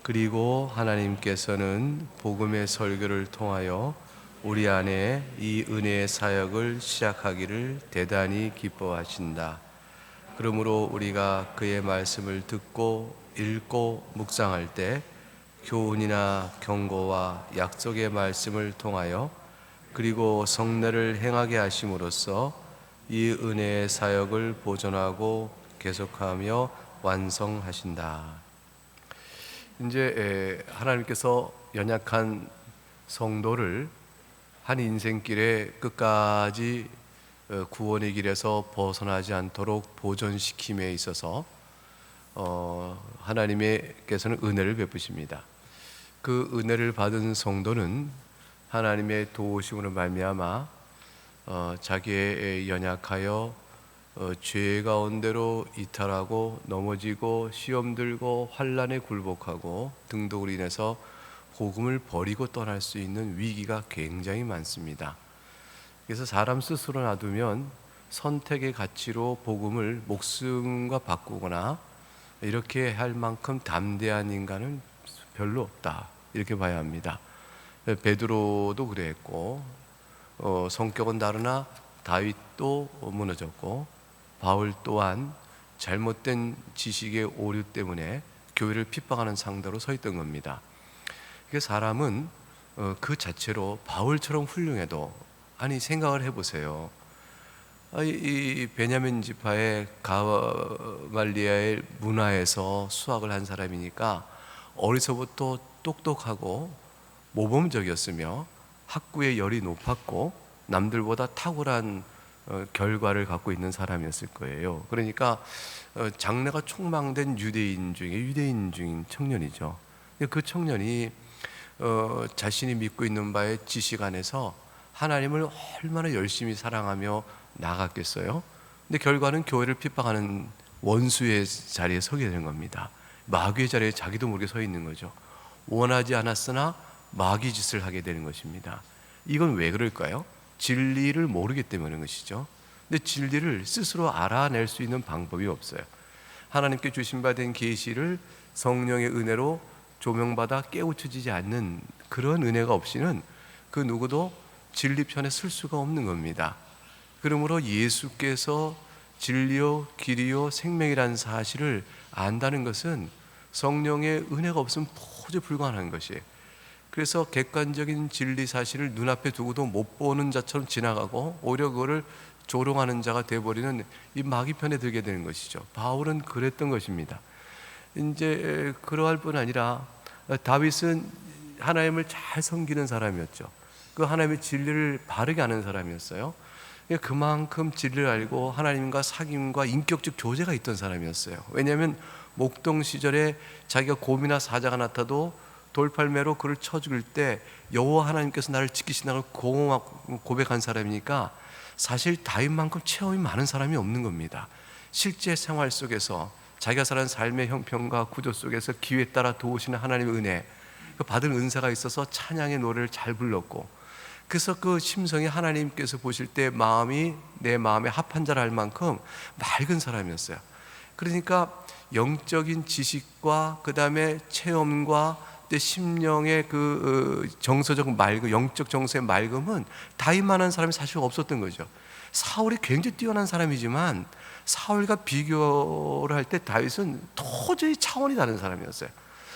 그리고 하나님께서는 복음의 설교를 통하여 우리 안에 이 은혜의 사역을 시작하기를 대단히 기뻐하신다. 그러므로 우리가 그의 말씀을 듣고 읽고 묵상할 때 교훈이나 경고와 약속의 말씀을 통하여 그리고 성례를 행하게 하심으로써 이 은혜의 사역을 보존하고 계속하며 완성하신다. 이제 하나님께서 연약한 성도를 한 인생길에 끝까지 구원의 길에서 벗어나지 않도록 보존시킴에 있어서 하나님께서는 은혜를 베푸십니다. 그 은혜를 받은 성도는 하나님의 도우심으로 말미암아 자기의 연약하여 죄 가운데로 이탈하고 넘어지고 시험 들고 환난에 굴복하고 등등으로 인해서 복음을 버리고 떠날 수 있는 위기가 굉장히 많습니다. 그래서 사람 스스로 놔두면 선택의 가치로 복음을 목숨과 바꾸거나 이렇게 할 만큼 담대한 인간은 별로 없다, 이렇게 봐야 합니다. 베드로도 그랬고 성격은 다르나 다윗도 무너졌고 바울 또한 잘못된 지식의 오류 때문에 교회를 핍박하는 상대로 서 있던 겁니다. 사람은 그 자체로 바울처럼 훌륭해도, 아니 생각을 해보세요. 이 베냐민 지파의 가말리엘의 문화에서 수학을 한 사람이니까 어려서부터 똑똑하고 모범적이었으며 학구의 열이 높았고 남들보다 탁월한 결과를 갖고 있는 사람이었을 거예요. 그러니까 장래가 촉망된 유대인 중인 청년이죠. 그 청년이 자신이 믿고 있는 바의 지식 안에서 하나님을 얼마나 열심히 사랑하며 나갔겠어요. 근데 결과는 교회를 핍박하는 원수의 자리에 서게 되는 겁니다. 마귀의 자리에 자기도 모르게 서 있는 거죠. 원하지 않았으나 마귀 짓을 하게 되는 것입니다. 이건 왜 그럴까요? 진리를 모르기 때문인 것이죠. 근데 진리를 스스로 알아낼 수 있는 방법이 없어요. 하나님께 주신 바 된 계시를 성령의 은혜로 조명받아 깨우쳐지지 않는 그런 은혜가 없이는 그 누구도 진리 편에 설 수가 없는 겁니다. 그러므로 예수께서 진리요 길이요 생명이라는 사실을 안다는 것은 성령의 은혜가 없으면 도저히 불가능한 것이에요. 그래서 객관적인 진리 사실을 눈앞에 두고도 못 보는 자처럼 지나가고 오히려 그거를 조롱하는 자가 되어버리는 이 마귀 편에 들게 되는 것이죠. 바울은 그랬던 것입니다. 이제 그러할 뿐 아니라 다윗은 하나님을 잘 섬기는 사람이었죠. 그 하나님의 진리를 바르게 아는 사람이었어요. 그만큼 진리를 알고 하나님과 사귐과 인격적 교제가 있던 사람이었어요. 왜냐하면 목동 시절에 자기가 곰이나 사자가 나타도 돌팔매로 그를 쳐 죽일 때 여호와 하나님께서 나를 지키신다고 고백한 사람이니까 사실 다윗만큼 체험이 많은 사람이 없는 겁니다. 실제 생활 속에서 자기가 살아온 삶의 형편과 구조 속에서 기회에 따라 도우시는 하나님의 은혜, 받은 은사가 있어서 찬양의 노래를 잘 불렀고, 그래서 그 심성이 하나님께서 보실 때 마음이 내 마음에 합한 자라 할 만큼 맑은 사람이었어요. 그러니까 영적인 지식과 그 다음에 체험과 심령의 그 정서적 맑음, 영적 정서의 맑음은 다윗만한 사람이 사실 없었던 거죠. 사울이 굉장히 뛰어난 사람이지만 사울과 비교를 할 때 다윗은 도저히 차원이 다른 사람이었어요.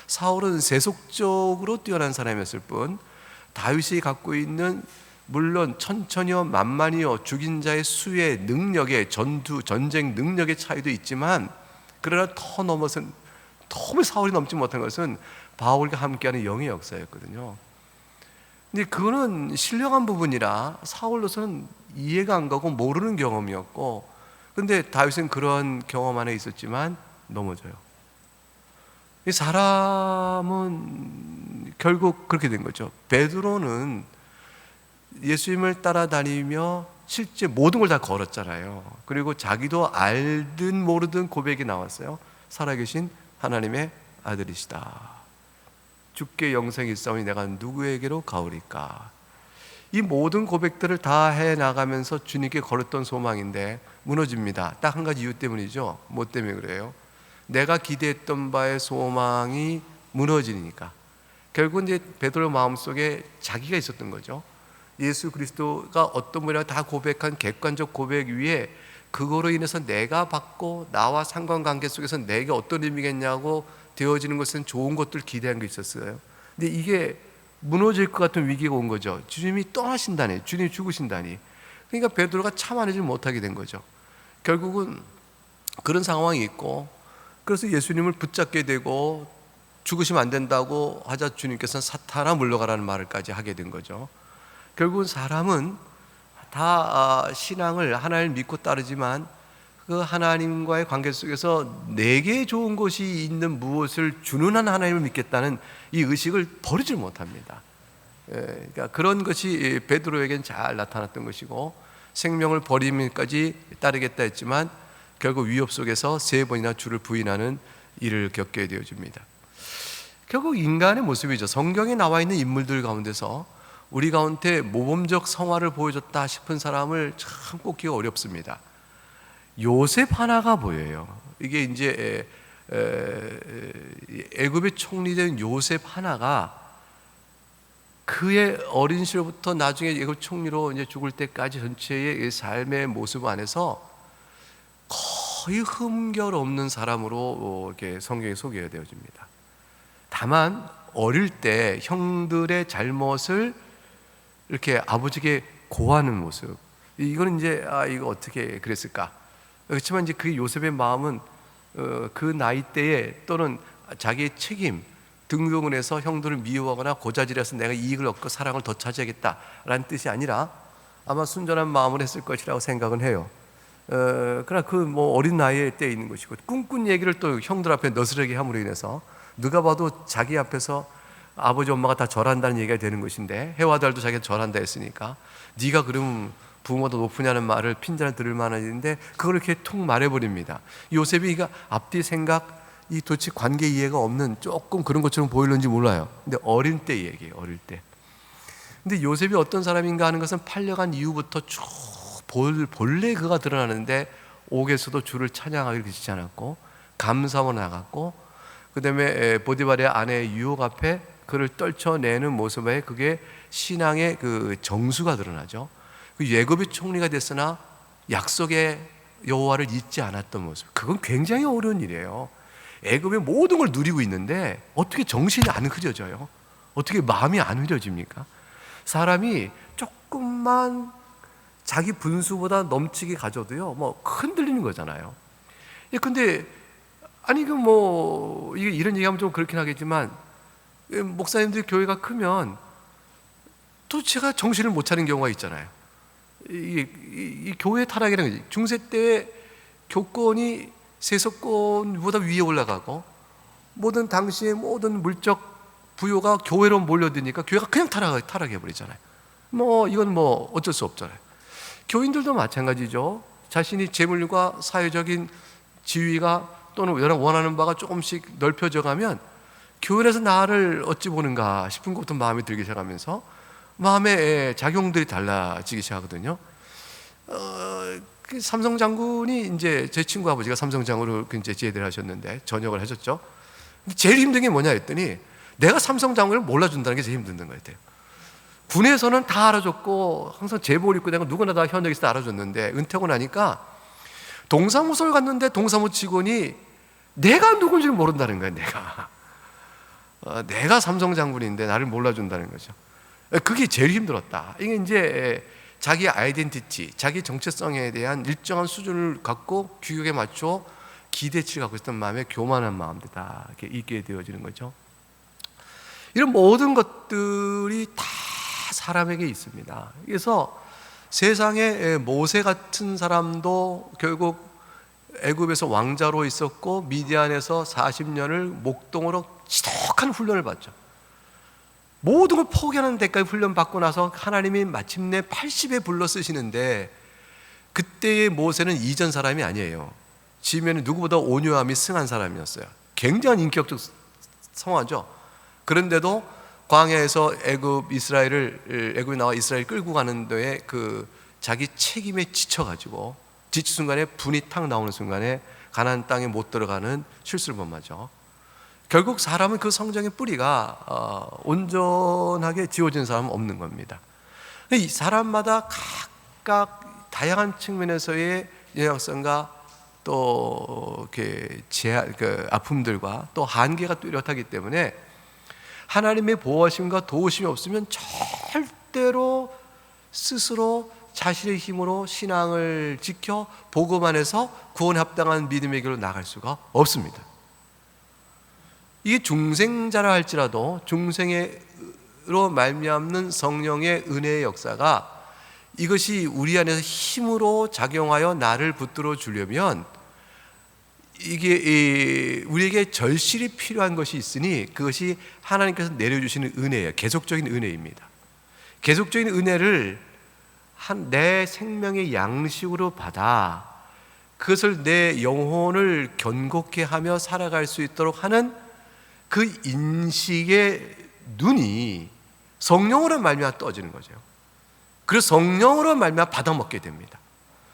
사울은 세속적으로 뛰어난 사람이었을 뿐 다윗이 갖고 있는, 물론 천천히요 만만히요 죽인 자의 수의 능력의 전쟁 능력의 차이도 있지만, 그러나 더 넘어선, 너무 사울이 넘지 못한 것은 바울과 함께하는 영의 역사였거든요. 근데 그거는 신령한 부분이라 사울로서는 이해가 안 가고 모르는 경험이었고, 근데 다윗은 그런 경험 안에 있었지만 넘어져요. 이 사람은 결국 그렇게 된 거죠. 베드로는 예수님을 따라다니며 실제 모든 걸 다 걸었잖아요. 그리고 자기도 알든 모르든 고백이 나왔어요. 살아계신 하나님의 아들이시다. 주께 영생이 있사오니 내가 누구에게로 가오리까. 이 모든 고백들을 다 해나가면서 주님께 걸었던 소망인데 무너집니다. 딱 한 가지 이유 때문이죠. 뭐 때문에 그래요? 내가 기대했던 바의 소망이 무너지니까. 결국 이제 베드로 마음속에 자기가 있었던 거죠. 예수 그리스도가 어떤 분이라고 다 고백한 객관적 고백 위에 그거로 인해서 내가 받고 나와 상관관계 속에서 내게 어떤 의미겠냐고 되어지는 것은 좋은 것들 기대한 게 있었어요. 근데 이게 무너질 것 같은 위기가 온 거죠. 주님이 떠나신다니, 주님이 죽으신다니. 그러니까 베드로가 참아내지 못하게 된 거죠. 결국은 그런 상황이 있고, 그래서 예수님을 붙잡게 되고 죽으시면 안 된다고 하자 주님께서는 사탄아 물러가라는 말을까지 하게 된 거죠. 결국은 사람은 다 신앙을 하나님을 믿고 따르지만 그 하나님과의 관계 속에서 내게 좋은 것이 있는 무엇을 주는 한 하나님을 믿겠다는 이 의식을 버리질 못합니다. 그러니까 그런 것이 베드로에겐 잘 나타났던 것이고, 생명을 버리면까지 따르겠다 했지만 결국 위협 속에서 3번이나 주를 부인하는 일을 겪게 되어집니다. 결국 인간의 모습이죠. 성경에 나와 있는 인물들 가운데서 우리 가운데 모범적 성화를 보여줬다 싶은 사람을 참 꼽기가 어렵습니다. 요셉 하나가 보여요. 이게 이제 애굽의 총리된 요셉 하나가 그의 어린 시절부터 나중에 애굽 총리로 이제 죽을 때까지 전체의 삶의 모습 안에서 거의 흠결 없는 사람으로 이렇게 성경에 소개되어집니다. 다만 어릴 때 형들의 잘못을 이렇게 아버지에게 고하는 모습, 이거는 이제 이거 어떻게 그랬을까? 그렇지만 이제 그 요셉의 마음은 그 나이 때에 또는 자기의 책임 등등을 해서 형들을 미워하거나 고자질해서 내가 이익을 얻고 사랑을 더 차지하겠다라는 뜻이 아니라 아마 순전한 마음을 했을 것이라고 생각은 해요. 그러나 그 뭐 어린 나이에 때 있는 것이고, 꿈꾼 얘기를 또 형들 앞에 너스레게 함으로 인해서 누가 봐도 자기 앞에서 아버지 엄마가 다 절한다는 얘기가 되는 것인데, 해와 달도 자기가 절한다 했으니까 네가 그럼 부모보다 높으냐는 말을 핀잔을 들을 만한 일인데 그걸 이렇게 툭 말해버립니다. 요셉이 앞뒤 생각, 이 도대체 관계 이해가 없는 조금 그런 것처럼 보이는지 몰라요. 근데 어릴 때 얘기예요. 어릴 때. 근데 요셉이 어떤 사람인가 하는 것은 팔려간 이후부터 쭉 본래 그가 드러나는데, 옥에서도 주를 찬양하기를 그치지 않았고 감사하고 나갔고, 그 다음에 보디발의 아내의 유혹 앞에 그를 떨쳐내는 모습에 그게 신앙의 그 정수가 드러나죠. 그 예굽의 총리가 됐으나 약속의 여호와를 잊지 않았던 모습, 그건 굉장히 어려운 일이에요. 애굽의 모든 걸 누리고 있는데 어떻게 정신이 안 흐려져요? 어떻게 마음이 안 흐려집니까? 사람이 조금만 자기 분수보다 넘치게 가져도요, 뭐 흔들리는 거잖아요. 근데 아니 이게 이런 얘기하면 좀 그렇긴 하겠지만, 목사님들이 교회가 크면 또 제가 정신을 못 차리는 경우가 있잖아요. 이 교회 타락이라는 거지. 중세 때 교권이 세속권보다 위에 올라가고 모든 당시의 모든 물적 부요가 교회로 몰려드니까 교회가 그냥 타락해 버리잖아요. 이건 어쩔 수 없잖아요. 교인들도 마찬가지죠. 자신이 재물과 사회적인 지위가 또는 원하는 바가 조금씩 넓혀져 가면 교회에서 나를 어찌 보는가 싶은 것부터 마음에 들기 시작하면서 마음의 작용들이 달라지기 시작하거든요. 삼성 장군이 이제 제 친구 아버지가 삼성 장군으로 이제 제대를 하셨는데 전역을 하셨죠. 제일 힘든 게 뭐냐 했더니 내가 삼성 장군을 몰라준다는 게 제일 힘든 것 같아요. 군에서는 다 알아줬고 항상 제복을 입고 내가 누구나 다 현역에서 알아줬는데, 은퇴하고 나니까 동사무소를 갔는데 동사무 직원이 내가 누군지를 모른다는 거예요. 내가 삼성 장군인데 나를 몰라준다는 거죠. 그게 제일 힘들었다. 이게 이제 자기 아이덴티티, 자기 정체성에 대한 일정한 수준을 갖고 규격에 맞춰 기대치를 갖고 있었던 마음에 교만한 마음들 다 이렇게 있게 되어지는 거죠. 이런 모든 것들이 다 사람에게 있습니다. 그래서 세상에 모세 같은 사람도 결국 애굽에서 왕자로 있었고 미디안에서 40년을 목동으로 지독한 훈련을 받죠. 모든 걸 포기하는 데까지 훈련 받고 나서 하나님이 마침내 80에 불러 쓰시는데, 그때의 모세는 이전 사람이 아니에요. 지면은 누구보다 온유함이 승한 사람이었어요. 굉장한 인격적 성화죠. 그런데도 광야에서 애굽이 나와 이스라엘 끌고 가는 데에 그 자기 책임에 지쳐가지고 지친 순간에 분이 탁 나오는 순간에 가나안 땅에 못 들어가는 실수를 범하죠. 결국 사람은 그 성령의 뿌리가 온전하게 지어진 사람은 없는 겁니다. 이 사람마다 각각 다양한 측면에서의 연약성과 또 이렇게 아픔들과 또 한계가 뚜렷하기 때문에 하나님의 보호하심과 도우심이 없으면 절대로 스스로 자신의 힘으로 신앙을 지켜 복음 안에서 구원에 합당한 믿음의 길로 나갈 수가 없습니다. 이게 중생자라 할지라도 중생으로 말미암는 성령의 은혜의 역사가 이것이 우리 안에서 힘으로 작용하여 나를 붙들어 주려면 이게 우리에게 절실히 필요한 것이 있으니 그것이 하나님께서 내려주시는 은혜예요. 계속적인 은혜입니다. 계속적인 은혜를 내 생명의 양식으로 받아 그것을 내 영혼을 견고케 하며 살아갈 수 있도록 하는 그 인식의 눈이 성령으로 말미암아 떠지는 거죠. 그래서 성령으로 말미암아 받아먹게 됩니다.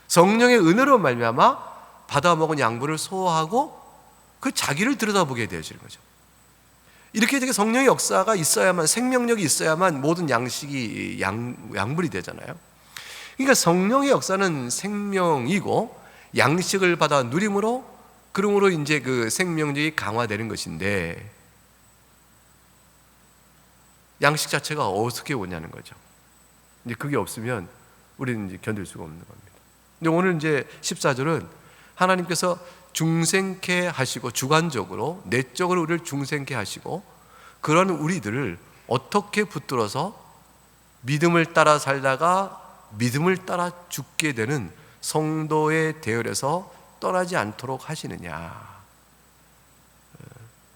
성령의 은혜로 말미암아 받아먹은 양분을 소화하고 그 자기를 들여다보게 되어지는 거죠. 이렇게 되게 성령의 역사가 있어야만, 생명력이 있어야만 모든 양식이 양분이 되잖아요. 그러니까 성령의 역사는 생명이고 양식을 받아 누림으로 그러므로 이제 그 생명력이 강화되는 것인데 양식 자체가 어떻게 오냐는 거죠. 이제 그게 없으면 우리는 이제 견딜 수가 없는 겁니다. 근데 오늘 이제 14절은 하나님께서 중생케 하시고 주관적으로 내적으로 우리를 중생케 하시고 그런 우리들을 어떻게 붙들어서 믿음을 따라 살다가 믿음을 따라 죽게 되는 성도의 대열에서 떠나지 않도록 하시느냐.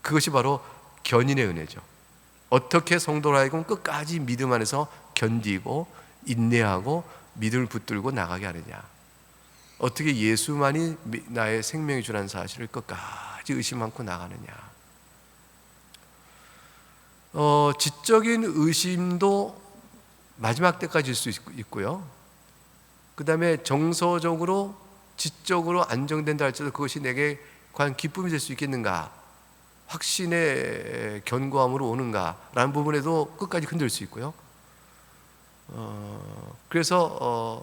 그것이 바로 견인의 은혜죠. 어떻게 성도로 하여금 끝까지 믿음 안에서 견디고 인내하고 믿음을 붙들고 나가게 하느냐. 어떻게 예수만이 나의 생명이 주라는 사실을 끝까지 의심 않고 나가느냐. 지적인 의심도 마지막 때까지 일 수 있고요. 그 다음에 정서적으로 지적으로 안정된다 할지라도 그것이 내게 과연 기쁨이 될 수 있겠는가, 확신의 견고함으로 오는가 라는 부분에도 끝까지 흔들 수 있고요. 그래서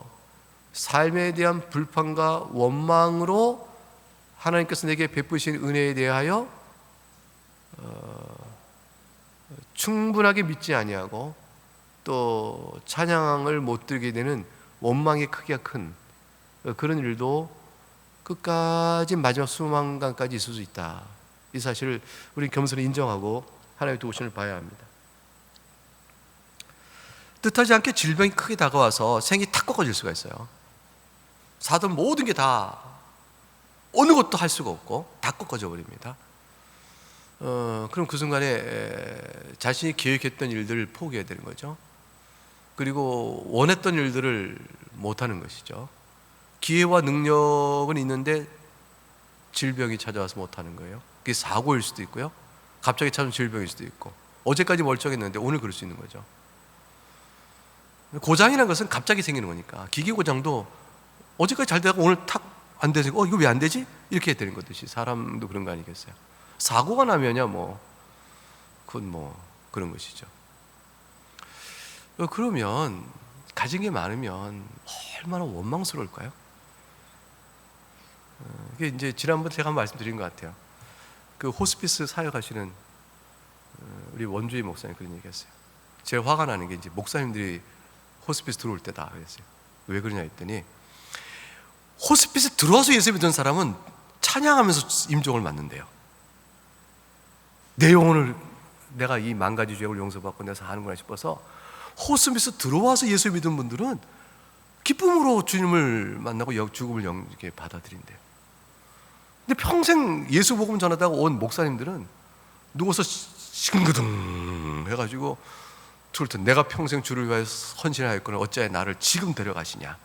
삶에 대한 불판과 원망으로 하나님께서 내게 베푸신 은혜에 대하여 충분하게 믿지 아니하고 또 찬양을 못 드리게 되는 원망의 크기가 큰 그런 일도 끝까지 마지막 수만간까지 있을 수 있다. 이 사실을 우리 겸손히 인정하고 하나님의 도우심을 봐야 합니다. 뜻하지 않게 질병이 크게 다가와서 생이 탁 꺾어질 수가 있어요. 사던 모든 게 다 어느 것도 할 수가 없고 다 꺾어져 버립니다. 그럼 그 순간에 자신이 계획했던 일들을 포기해야 되는 거죠. 그리고 원했던 일들을 못하는 것이죠. 기회와 능력은 있는데 질병이 찾아와서 못하는 거예요. 그게 사고일 수도 있고요, 갑자기 찾아온 질병일 수도 있고, 어제까지 멀쩡했는데 오늘 그럴 수 있는 거죠. 고장이라는 것은 갑자기 생기는 거니까, 기계 고장도 어제까지 잘 되다가 오늘 탁 안 되서 이거 왜 안 되지? 이렇게 되는 것듯이 사람도 그런 거 아니겠어요? 사고가 나면야 그건 그런 것이죠. 그러면 가진 게 많으면 얼마나 원망스러울까요? 이게 이제 지난번에 제가 한번 말씀드린 것 같아요. 그 호스피스 사역하시는 우리 원주희 목사님 그런 얘기했어요. 제일 화가 나는 게 이제 목사님들이 호스피스 들어올 때다 그랬어요. 왜 그러냐 했더니 호스피스 들어와서 예수 믿은 사람은 찬양하면서 임종을 맞는데요. 내 영혼을 내가 이 만 가지 죄를 용서받고 내가 사는구나 싶어서 호스피스 들어와서 예수 믿은 분들은 기쁨으로 주님을 만나고 죽음을 이렇게 받아들인대요. 근데 평생 예수 복음 전하다가 온 목사님들은 누워서 싱그둥 해가지고 내가 평생 주를 위하여 헌신하였거늘 어찌하여 나를 지금 데려가시냐.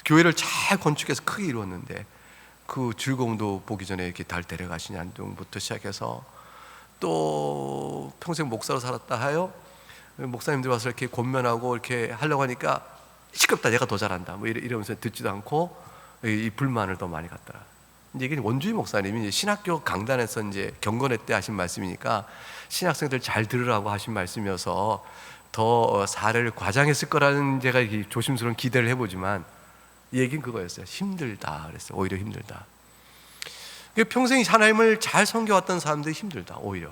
교회를 잘 건축해서 크게 이루었는데 그 즐거움도 보기 전에 이렇게 달 데려가시냐는 부터 시작해서 또 평생 목사로 살았다 하여 목사님들 와서 이렇게 권면하고 이렇게 하려고 하니까 시끄럽다, 내가 더 잘한다 이러면서 듣지도 않고 이 불만을 더 많이 갖더라. 이제 이게 원주희 목사님이 이제 신학교 강단에서 이제 경건회 때 하신 말씀이니까 신학생들 잘 들으라고 하신 말씀이어서 더 사례를 과장했을 거라는 제가 조심스러운 기대를 해보지만 이 얘기는 그거였어요. 힘들다 그랬어요. 오히려 힘들다. 평생 하나님을 잘 섬겨왔던 사람들이 힘들다. 오히려.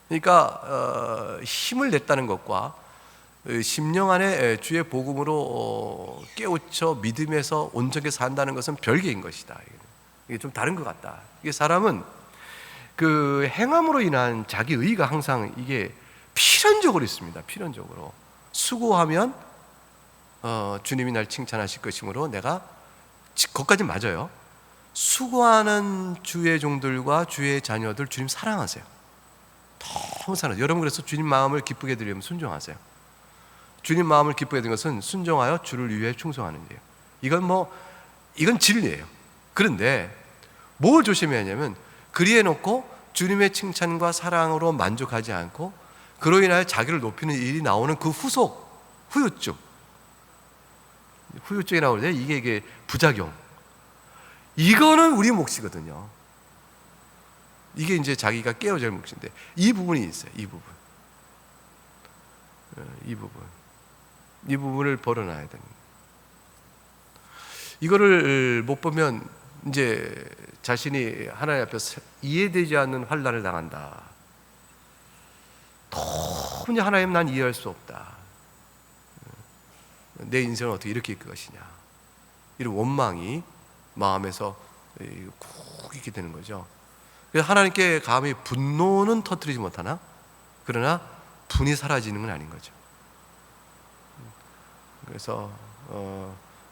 그러니까 힘을 냈다는 것과 심령 안에 주의 복음으로 깨우쳐 믿음에서 온전하게 산다는 것은 별개인 것이다. 이게 좀 다른 것 같다. 이게 사람은 그 행함으로 인한 자기 의의가 항상 이게 필연적으로 있습니다. 필연적으로 수고하면 주님이 날 칭찬하실 것이므로 내가 그것까지 맞아요. 수고하는 주의 종들과 주의 자녀들 주님 사랑하세요. 너무 사랑하세요. 여러분 그래서 주님 마음을 기쁘게 드리면 순종하세요. 주님 마음을 기쁘게 드리는 것은 순종하여 주를 위해 충성하는 일이에요. 이건 진리예요. 그런데 뭘 조심해야 하냐면 그리해 놓고 주님의 칭찬과 사랑으로 만족하지 않고 그로 인하여 자기를 높이는 일이 나오는 그 후유증이 나오는데 이게 부작용. 이거는 우리 몫이거든요. 이게 이제 자기가 깨어질 몫인데 이 부분이 있어요. 이 부분을 벌어놔야 됩니다. 이거를 못 보면 이제 자신이 하나님 앞에서 이해되지 않는 환난을 당한다. 도무지 하나님 난 이해할 수 없다. 내 인생을 어떻게 이렇게 이끌 것이냐. 이런 원망이 마음에서 쿡 있게 되는 거죠. 그래서 하나님께 감히 분노는 터뜨리지 못하나? 그러나 분이 사라지는 건 아닌 거죠. 그래서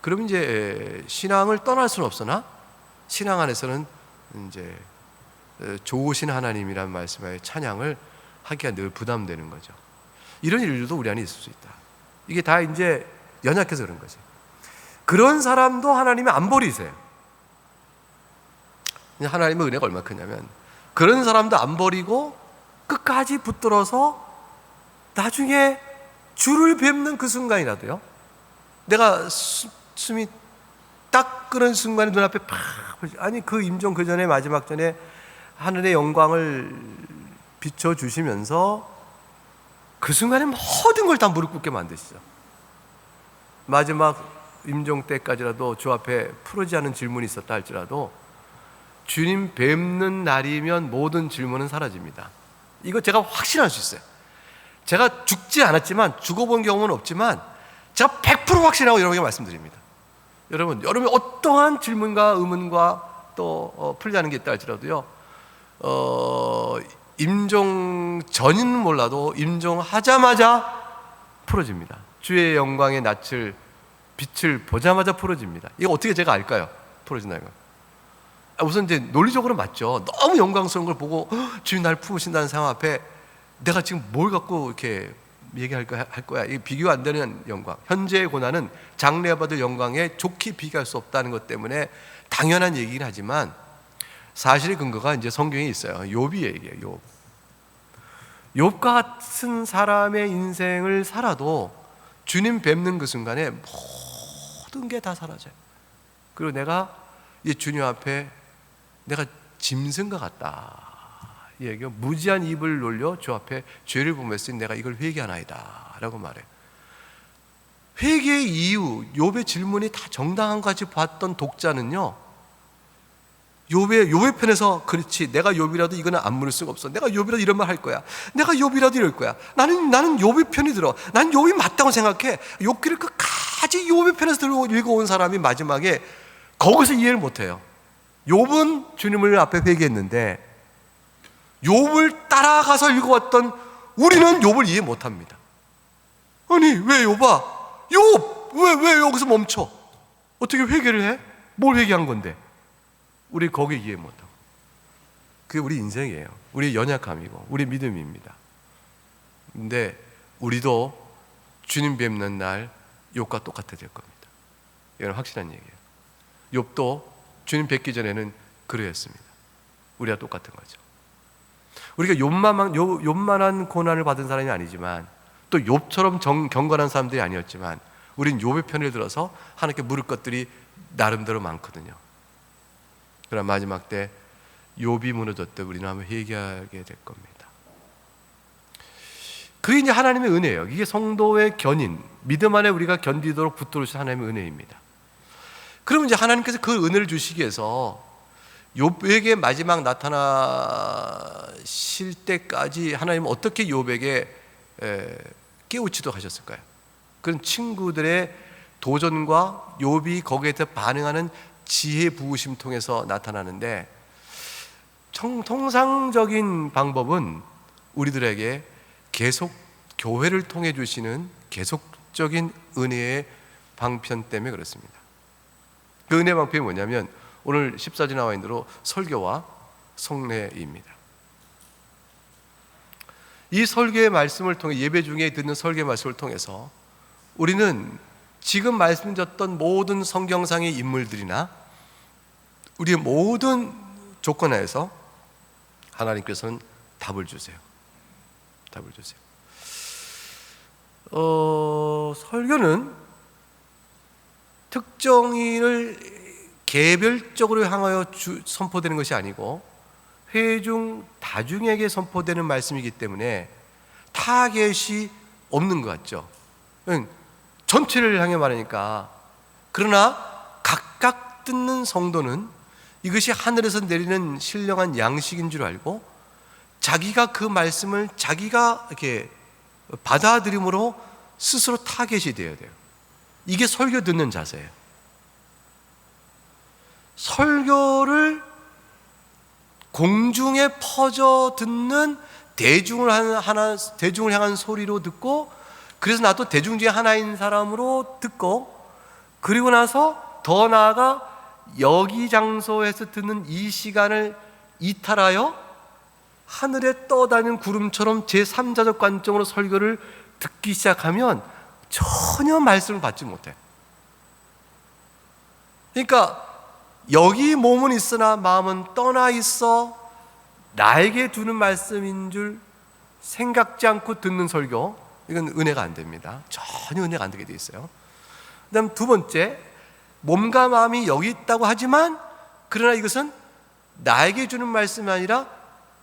그럼 이제 신앙을 떠날 수는 없으나 신앙 안에서는 이제 좋으신 하나님이란 말씀의 찬양을 하기가 늘 부담되는 거죠. 이런 일들도 우리 안에 있을 수 있다. 이게 다 이제 연약해서 그런 거지. 그런 사람도 하나님이 안 버리세요. 하나님의 은혜가 얼마나 크냐면 그런 사람도 안 버리고 끝까지 붙들어서 나중에 주를 뵙는 그 순간이라도요. 내가 숨이 딱 끄는 순간에 눈앞에 팍 아니 그 임종 그 전에 마지막 전에 하늘의 영광을 비춰주시면서 그 순간에 모든 걸 다 무릎 꿇게 만드시죠. 마지막 임종 때까지라도 주 앞에 풀어지지 않은 질문이 있었다 할지라도 주님 뵙는 날이면 모든 질문은 사라집니다. 이거 제가 확신할 수 있어요. 제가 죽지 않았지만 죽어본 경험은 없지만 제가 100% 확신하고 여러분에게 말씀드립니다. 여러분 어떠한 질문과 의문과 또 풀지 않은 게 있다 할지라도요 임종 전인 몰라도 임종하자마자 풀어집니다. 주의 영광의 빛을 보자마자 풀어집니다. 이거 어떻게 제가 알까요? 풀어진다는 거. 우선 이제 논리적으로 맞죠. 너무 영광스러운 걸 보고 주님 날 품으신다는 상황 앞에 내가 지금 뭘 갖고 이렇게 얘기할 거야. 이게 비교 안 되는 영광. 현재의 고난은 장래에 받을 영광에 좋게 비교할 수 없다는 것 때문에 당연한 얘기긴 하지만 사실의 근거가 이제 성경에 있어요. 욥이 얘기해요. 욥과 같은 사람의 인생을 살아도 주님 뵙는 그 순간에 모든 게 다 사라져요. 그리고 내가 이 주님 앞에 내가 짐승과 같다. 이 얘기가 무지한 입을 놀려 주 앞에 죄를 범했으니 내가 이걸 회개하나이다 라고 말해요. 회개의 이유, 욥의 질문이 다 정당한 것같이 봤던 독자는요 욥의 편에서 그렇지 내가 욥이라도 이거는 안 물을 수가 없어. 내가 욥이라도 이런 말 할 거야. 내가 욥이라도 이럴 거야. 나는 욥의 편이 들어. 난 욥이 맞다고 생각해. 욥기를 끝까지 욥의 편에서 들고 읽어온 사람이 마지막에 거기서 이해를 못해요. 욥은 주님을 앞에 회개했는데 욥을 따라가서 읽어왔던 우리는 욥을 이해 못합니다. 아니 왜 욥아? 욥 왜 여기서 멈춰? 어떻게 회개를 해? 뭘 회개한 건데? 우리 거기 이해 못하고. 그게 우리 인생이에요. 우리 연약함이고 우리 믿음입니다. 근데 우리도 주님 뵙는 날 욥과 똑같아 될 겁니다. 이건 확실한 얘기예요. 욥도 주님 뵙기 전에는 그러했습니다. 우리와 똑같은 거죠. 우리가 욥만한 고난을 받은 사람이 아니지만 또 욥처럼 경건한 사람들이 아니었지만 우린 욥의 편을 들어서 하나님께 물을 것들이 나름대로 많거든요. 그러나 마지막 때 욥이 무너졌듯 우리는 한번 회개하게 될 겁니다. 그게 이제 하나님의 은혜예요. 이게 성도의 견인, 믿음 안에 우리가 견디도록 붙들어 주신 하나님의 은혜입니다. 그러면 이제 하나님께서 그 은혜를 주시기 위해서 욥에게 마지막 나타나실 때까지 하나님은 어떻게 욥에게 깨우치도록 하셨을까요? 그런 친구들의 도전과 욥이 거기에 대해 반응하는 지혜 부으심 통해서 나타나는데, 통상적인 방법은 우리들에게 계속 교회를 통해 주시는 계속적인 은혜의 방편 때문에 그렇습니다. 그 은혜의 방편이 뭐냐면 오늘 14절 나와 있는 대로 설교와 성례입니다. 이 설교의 말씀을 통해, 예배 중에 듣는 설교의 말씀을 통해서 우리는 지금 말씀드렸던 모든 성경상의 인물들이나 우리의 모든 조건 하에서 하나님께서는 답을 주세요. 답을 주세요. 설교는 특정인을 개별적으로 향하여 선포되는 것이 아니고 회중 다중에게 선포되는 말씀이기 때문에 타겟이 없는 것 같죠. 전체를 향해 말하니까. 그러나 각각 듣는 성도는 이것이 하늘에서 내리는 신령한 양식인 줄 알고 자기가 그 말씀을 자기가 이렇게 받아들임으로 스스로 타겟이 되어야 돼요. 이게 설교 듣는 자세예요. 설교를 공중에 퍼져 듣는 대중을 향한 소리로 듣고, 그래서 나도 대중 중에 하나인 사람으로 듣고, 그리고 나서 더 나아가 여기 장소에서 듣는 이 시간을 이탈하여 하늘에 떠다니는 구름처럼 제3자적 관점으로 설교를 듣기 시작하면 전혀 말씀을 받지 못해. 그러니까 여기 몸은 있으나 마음은 떠나 있어 나에게 주는 말씀인 줄 생각지 않고 듣는 설교, 이건 은혜가 안 됩니다. 전혀 은혜가 안 되게 돼 있어요. 그 다음 두 번째, 몸과 마음이 여기 있다고 하지만 그러나 이것은 나에게 주는 말씀이 아니라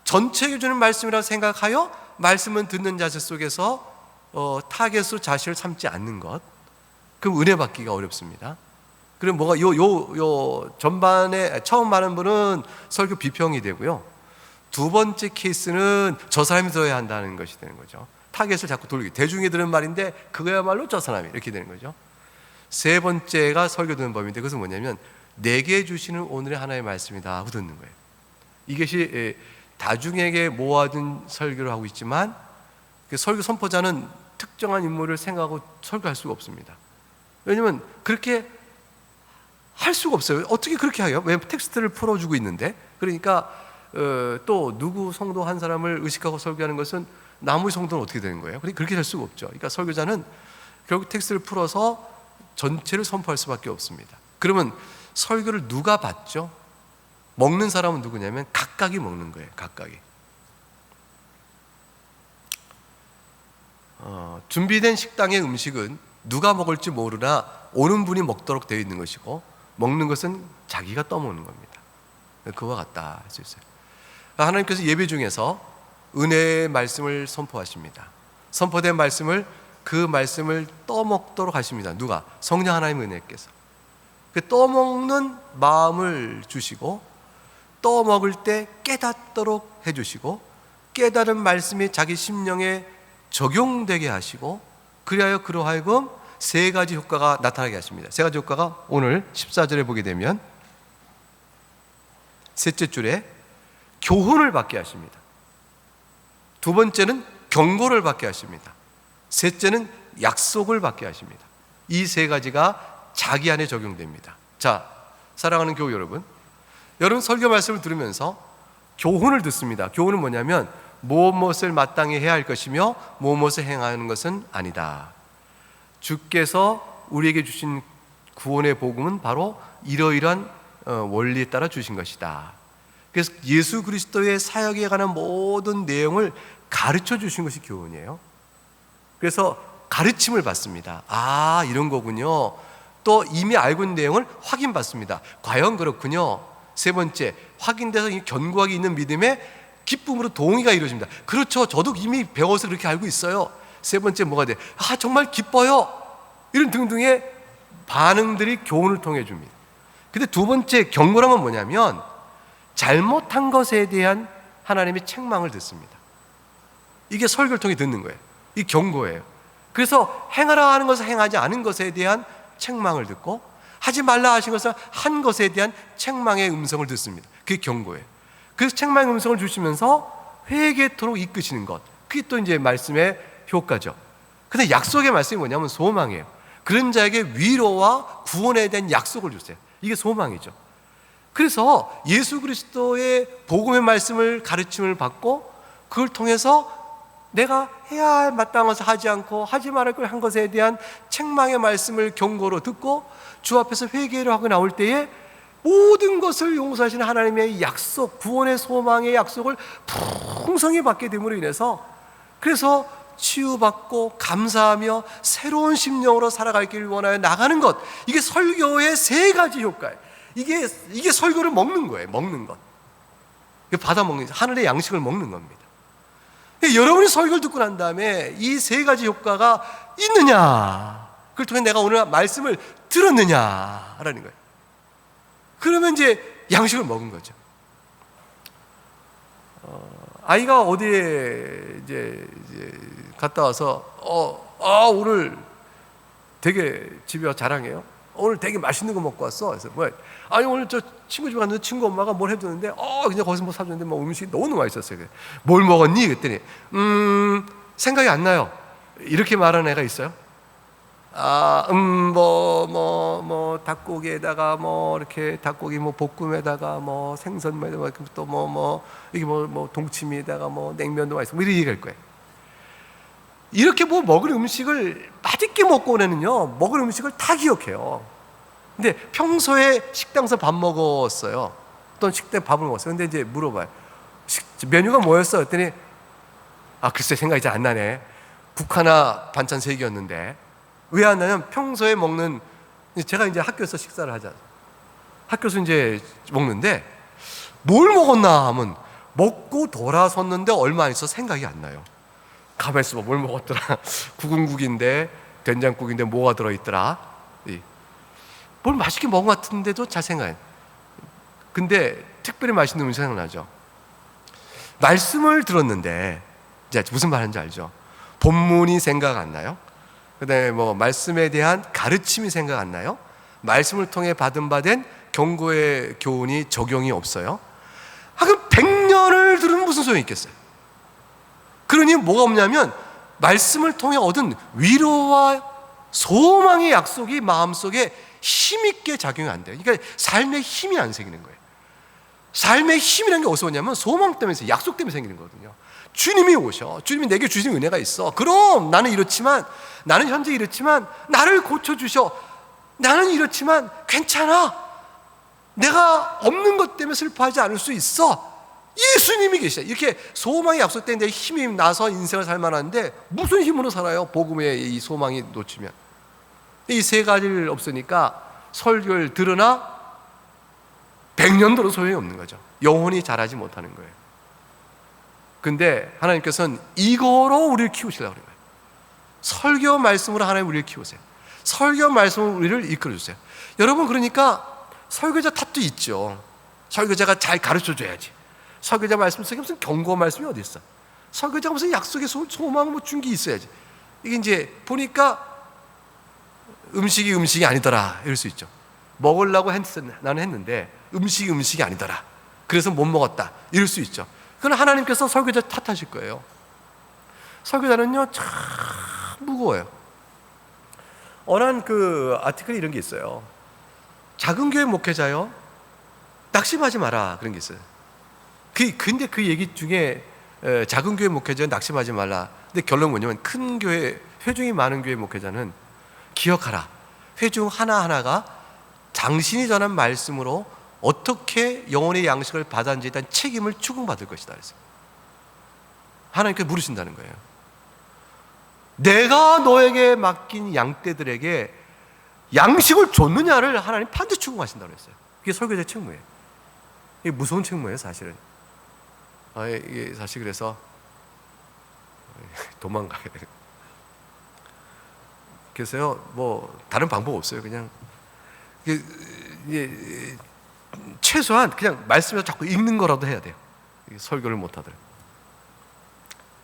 전체에게 주는 말씀이라고 생각하여 말씀은 듣는 자세 속에서 타겟으로 자신을 삼지 않는 것, 그럼 은혜 받기가 어렵습니다. 그럼 뭐가 요 전반에 처음 말한 분은 설교 비평이 되고요, 두 번째 케이스는 저 사람이 들어야 한다는 것이 되는 거죠. 타겟을 자꾸 돌리기, 대중이 들은 말인데 그거야말로 저 사람이, 이렇게 되는 거죠. 세 번째가 설교 듣는 법인데, 그것은 뭐냐면 내게 주시는 오늘의 하나의 말씀이다 하고 듣는 거예요. 이것이 다중에게 모아둔 설교를 하고 있지만 설교 선포자는 특정한 인물을 생각하고 설교할 수가 없습니다. 왜냐하면 그렇게 할 수가 없어요. 어떻게 그렇게 해요? 왜 텍스트를 풀어주고 있는데? 그러니까 또 누구 성도 한 사람을 의식하고 설교하는 것은 나머지 성도는 어떻게 되는 거예요? 그렇게 될 수가 없죠. 그러니까 설교자는 결국 텍스트를 풀어서 전체를 선포할 수밖에 없습니다. 그러면 설교를 누가 받죠? 먹는 사람은 누구냐면 각각이 먹는 거예요. 각각이. 준비된 식당의 음식은 누가 먹을지 모르나 오는 분이 먹도록 되어 있는 것이고, 먹는 것은 자기가 떠먹는 겁니다. 그와 같다 할 수 있어요. 하나님께서 예배 중에서 은혜의 말씀을 선포하십니다. 선포된 말씀을, 그 말씀을 떠먹도록 하십니다. 누가? 성령 하나님의 은혜께서. 그 떠먹는 마음을 주시고, 떠먹을 때 깨닫도록 해주시고, 깨달은 말씀이 자기 심령에 적용되게 하시고, 그리하여 그로 하여금 세 가지 효과가 나타나게 하십니다. 세 가지 효과가 오늘 14절에 보게 되면, 셋째 줄에 교훈을 받게 하십니다. 두 번째는 경고를 받게 하십니다. 셋째는 약속을 받게 하십니다. 이 세 가지가 자기 안에 적용됩니다. 자, 사랑하는 교우 여러분, 여러분 설교 말씀을 들으면서 교훈을 듣습니다. 교훈은 뭐냐면 무엇을 마땅히 해야 할 것이며 무엇을 행하는 것은 아니다. 주께서 우리에게 주신 구원의 복음은 바로 이러이러한 원리에 따라 주신 것이다. 그래서 예수 그리스도의 사역에 관한 모든 내용을 가르쳐 주신 것이 교훈이에요. 그래서 가르침을 받습니다. 아, 이런 거군요. 또 이미 알고 있는 내용을 확인받습니다. 과연 그렇군요. 세 번째, 확인돼서 견고하게 있는 믿음에 기쁨으로 동의가 이루어집니다. 그렇죠. 저도 이미 배워서 그렇게 알고 있어요. 세 번째 뭐가 돼? 정말 기뻐요. 이런 등등의 반응들이 교훈을 통해 줍니다. 근데 두 번째 경고란 건 뭐냐면 잘못한 것에 대한 하나님의 책망을 듣습니다. 이게 설교를 통해 듣는 거예요. 이 경고예요. 그래서 행하라 하는 것을 행하지 않은 것에 대한 책망을 듣고 하지 말라 하신 것을 한 것에 대한 책망의 음성을 듣습니다. 그게 경고예요. 그래서 책망의 음성을 주시면서 회개토록 이끄시는 것, 그게 또 이제 말씀의 효과죠. 근데 약속의 말씀이 뭐냐면 소망이에요. 그런 자에게 위로와 구원에 대한 약속을 주세요. 이게 소망이죠. 그래서 예수 그리스도의 복음의 말씀을 가르침을 받고 그걸 통해서 내가 해야 할 마땅한 것을 하지 않고 하지 말을 걸 한 것에 대한 책망의 말씀을 경고로 듣고 주 앞에서 회개를 하고 나올 때에 모든 것을 용서하시는 하나님의 약속, 구원의 소망의 약속을 풍성히 받게 됨으로 인해서 그래서 치유받고 감사하며 새로운 심령으로 살아갈 길을 원하여 나가는 것, 이게 설교의 세 가지 효과예요. 이게 설교를 먹는 거예요. 먹는 것. 받아먹는, 하늘의 양식을 먹는 겁니다. 여러분이 설교를 듣고 난 다음에 이 세 가지 효과가 있느냐, 그걸 통해 내가 오늘 말씀을 들었느냐라는 거예요. 그러면 이제 양식을 먹은 거죠. 아이가 어디에 이제 갔다 와서 오늘 되게 집에 와서 자랑해요. 오늘 되게 맛있는 거 먹고 왔어. 그래서 뭐야? 아니 오늘 저 친구 집에 갔는데 친구 엄마가 뭘 해줬는데 그냥 거기서 뭐 사줬는데 뭐 음식이 너무 맛있었어요. 뭘 먹었니? 그랬더니 생각이 안 나요. 이렇게 말하는 애가 있어요. 닭고기에다가 이렇게 닭고기 볶음에다가 생선에다가 또 이게 동치미에다가 냉면도 맛있어. 이렇게 얘기할 거예요. 이렇게 먹을 음식을 맛있게 먹고 오면은요, 먹을 음식을 다 기억해요. 근데 평소에 식당에서 밥 먹었어요. 어떤 식당에 밥을 먹었어요. 근데 이제 물어봐요. 메뉴가 뭐였어? 그랬더니 글쎄 생각이 잘 안 나네. 국 하나 반찬 3개였는데. 왜 안 나냐면 평소에 먹는, 제가 이제 학교에서 식사를 하잖아요. 학교에서 이제 먹는데 뭘 먹었나 하면 먹고 돌아섰는데 얼마 안 있어 생각이 안 나요. 가만히 있어봐. 뭘 먹었더라. 국은 국인데 된장국인데 뭐가 들어있더라. 뭘 맛있게 먹은 것 같은데도 잘 생각해. 근데 특별히 맛있는 음식 생각나죠. 말씀을 들었는데 이제 무슨 말인지 알죠. 본문이 생각 안 나요. 그다음에 말씀에 대한 가르침이 생각 안 나요. 말씀을 통해 받은 경고의 교훈이 적용이 없어요. 그럼 100년을 들으면 무슨 소용이 있겠어요? 그러니 뭐가 없냐면 말씀을 통해 얻은 위로와 소망의 약속이 마음속에 힘있게 작용이 안 돼요. 그러니까 삶에 힘이 안 생기는 거예요. 삶의 힘이라는 게 어디서 오냐면 소망 때문에, 약속 때문에 생기는 거거든요. 주님이 오셔. 주님이 내게 주신 은혜가 있어. 그럼 나는 이렇지만, 나는 현재 이렇지만 나를 고쳐주셔. 나는 이렇지만 괜찮아. 내가 없는 것 때문에 슬퍼하지 않을 수 있어. 예수님이 계시다. 이렇게 소망의 약속 때문에 내 힘이 나서 인생을 살만한데 무슨 힘으로 살아요? 복음의 이 소망이 놓치면. 이 세 가지를 없으니까 설교를 들으나 100년도로 소용이 없는 거죠. 영혼이 자라지 못하는 거예요. 근데 하나님께서는 이거로 우리를 키우시려고 그래요. 설교 말씀으로 하나님 우리를 키우세요. 설교 말씀으로 우리를 이끌어주세요. 여러분, 그러니까 설교자 탓도 있죠. 설교자가 잘 가르쳐줘야지. 설교자 말씀 속에 무슨 경고 말씀이 어디 있어? 설교자가 무슨 약속의 소망 준 게 있어야지. 이게 이제 보니까 음식이 아니더라 이럴 수 있죠. 먹으려고 나는 했는데 음식이 아니더라. 그래서 못 먹었다 이럴 수 있죠. 그건 하나님께서 설교자 탓하실 거예요. 설교자는요 참 무거워요. 어난 아티클이 이런 게 있어요. 작은 교회 목회자요, 낙심하지 마라, 그런 게 있어요. 근데 그 얘기 중에 작은 교회 목회자 낙심하지 말라. 근데 결론은 뭐냐면 큰 교회, 회중이 많은 교회 목회자는 기억하라. 회중 하나하나가 당신이 전한 말씀으로 어떻게 영혼의 양식을 받았는지에 대한 책임을 추궁받을 것이다. 그래서 하나님께서 물으신다는 거예요. 내가 너에게 맡긴 양떼들에게 양식을 줬느냐를 하나님 반드시 추궁하신다고 했어요. 그게 설교자의 책무예요. 이게 무서운 책무예요, 사실은. 이게 사실 그래서 도망가야 돼요. 그래서요, 뭐 다른 방법 없어요. 그냥 이게 최소한 그냥 말씀을 자꾸 읽는 거라도 해야 돼요. 설교를 못 하더라도.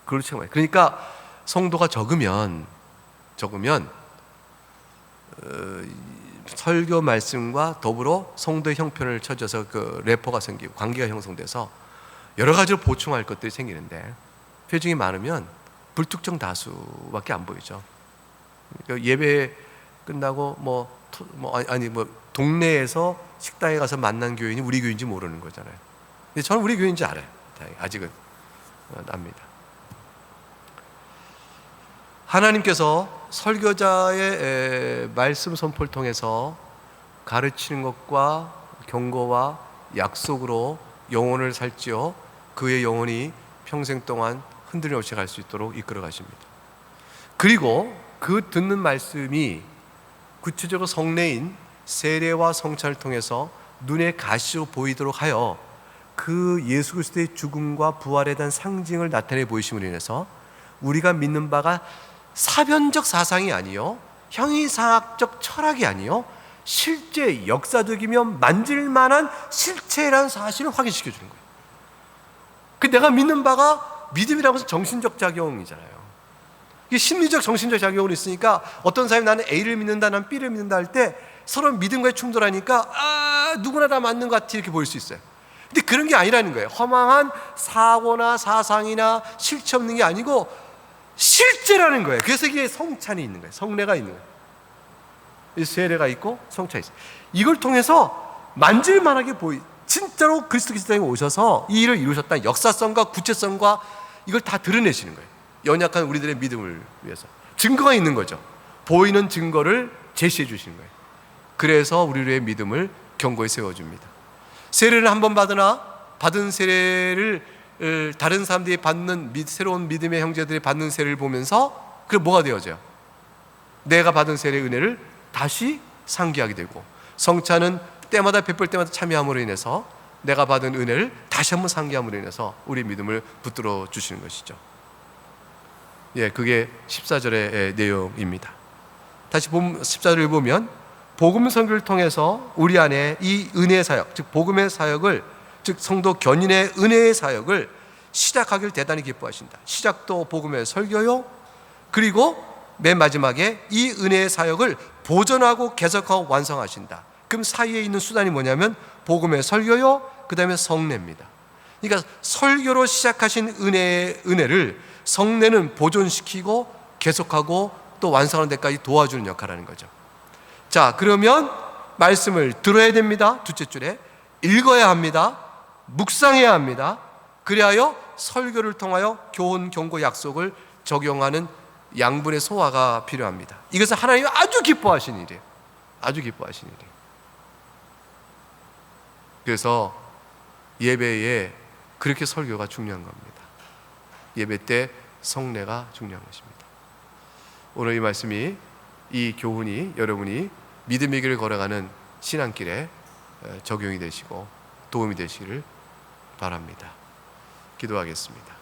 그렇죠. 그러니까 성도가 적으면 설교 말씀과 더불어 성도의 형편을 찾아서 그 래퍼가 생기고 관계가 형성돼서 여러 가지로 보충할 것들이 생기는데, 회중이 많으면 불특정 다수밖에 안 보이죠. 그러니까 예배 끝나고 동네에서 식당에 가서 만난 교인이 우리 교인인지 모르는 거잖아요. 근데 저는 우리 교인인지 알아요. 아직은 압니다. 하나님께서 설교자의 말씀 선포를 통해서 가르치는 것과 경고와 약속으로 영혼을 살찌어 그의 영혼이 평생 동안 흔들림 없이 갈 수 있도록 이끌어 가십니다. 그리고 그 듣는 말씀이 구체적으로 성례인 세례와 성찬을 통해서 눈에 가시로 보이도록 하여 그 예수 그리스도의 죽음과 부활에 대한 상징을 나타내 보이심으로 인해서 우리가 믿는 바가 사변적 사상이 아니요, 형이상학적 철학이 아니요, 실제 역사적이며 만질만한 실체라는 사실을 확인시켜 주는 거예요. 그 내가 믿는 바가 믿음이라고 해서 정신적 작용이잖아요. 이게 심리적 정신적 작용으로 있으니까 어떤 사람이 나는 A를 믿는다, 나는 B를 믿는다 할 때 서로 믿음과 충돌하니까 누구나 다 맞는 것 같이 이렇게 보일 수 있어요. 근데 그런 게 아니라는 거예요. 허망한 사고나 사상이나 실체 없는 게 아니고 실제라는 거예요. 그래서 이게 성찬이 있는 거예요. 성례가 있는 거예요. 세례가 있고 성찬이 있어요. 이걸 통해서 만질만하게 진짜로 그리스도께서 오셔서 이 일을 이루셨다 역사성과 구체성과 이걸 다 드러내시는 거예요. 연약한 우리들의 믿음을 위해서 증거가 있는 거죠. 보이는 증거를 제시해 주시는 거예요. 그래서 우리의 믿음을 견고히 세워줍니다. 세례를 한 번 받은 세례를 다른 사람들이 받는 새로운 믿음의 형제들이 받는 세례를 보면서 그게 뭐가 되어져요? 내가 받은 세례의 은혜를 다시 상기하게 되고, 성찬은 때마다 베풀 때마다 참여함으로 인해서 내가 받은 은혜를 다시 한번 상기함으로 인해서 우리 믿음을 붙들어 주시는 것이죠. 그게 14절의 내용입니다. 다시 14절을 보면 복음 선교를 통해서 우리 안에 이 은혜의 사역, 즉 복음의 사역을, 즉 성도 견인의 은혜의 사역을 시작하길 대단히 기뻐하신다. 시작도 복음의 설교요, 그리고 맨 마지막에 이 은혜의 사역을 보존하고 개석하고 완성하신다. 그럼 사이에 있는 수단이 뭐냐면 복음의 설교요, 그 다음에 성례입니다. 그러니까 설교로 시작하신 은혜를 성례는 보존시키고 계속하고 또 완성하는 데까지 도와주는 역할을 하는 거죠. 자, 그러면 말씀을 들어야 됩니다. 둘째 줄에 읽어야 합니다. 묵상해야 합니다. 그리하여 설교를 통하여 교훈, 경고, 약속을 적용하는 양분의 소화가 필요합니다. 이것은 하나님이 아주 기뻐하신 일이에요. 아주 기뻐하신 일이에요. 그래서 예배에 그렇게 설교가 중요한 겁니다. 예배 때 성례가 중요한 것입니다. 오늘 이 말씀이, 이 교훈이 여러분이 믿음의 길을 걸어가는 신앙길에 적용이 되시고 도움이 되시기를 바랍니다. 기도하겠습니다.